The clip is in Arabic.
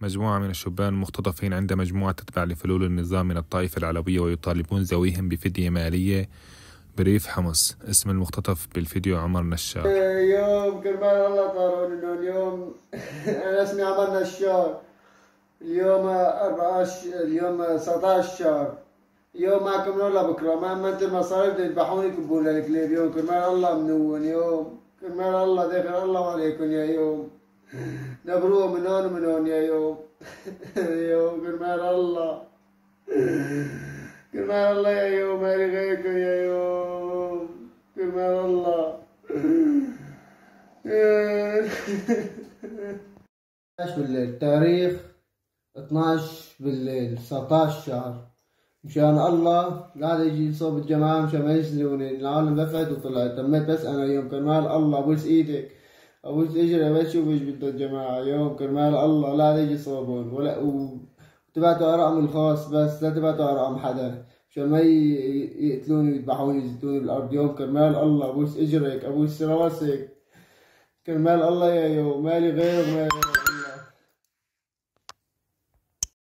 مجموعة من الشبان مختطفين عند مجموعة تتبع لفلول النظام من الطائفة العلوية ويطالبون ذويهم بفدية مالية بريف حمص. اسم المختطف بالفيديو عمر نشار. يوم كرمال الله طارون انه اليوم انا اسمي عمر نشار. اليوم 19 شهر. يوم معكم ولا بكره ما انت المصاريف يذبحوني يكبون للكليب. يوم كرمال الله منون. يوم كرمال الله ذكر الله عليكم يا يوم. نبروه من هون ومن هون يا يوم. يوم كرمال الله. كرمال الله يا يوم مالي غيركم يا يوم. كرمال الله. 12 بالليل تاريخ 12 بالليل 19 شهر. مشان الله قاعد يجي صوب الجماعة مشان ما يسلوني. العالم دفعت وطلعت تميت بس أنا يوم كرمال الله أبوس إيدك أبوس إجري بس شوف إيش بده الجماعة. يوم كرمال الله لا يجي صوبون ولا وتبعتوا أرقام الخاص بس لا تبعتوا أرقام حدا مشان ما يقتلوني ويذبحوني يزتوني بالأرض. يوم كرمال الله أبوس إجرك أبوس راسك. كرمال الله يا يوم مالي غير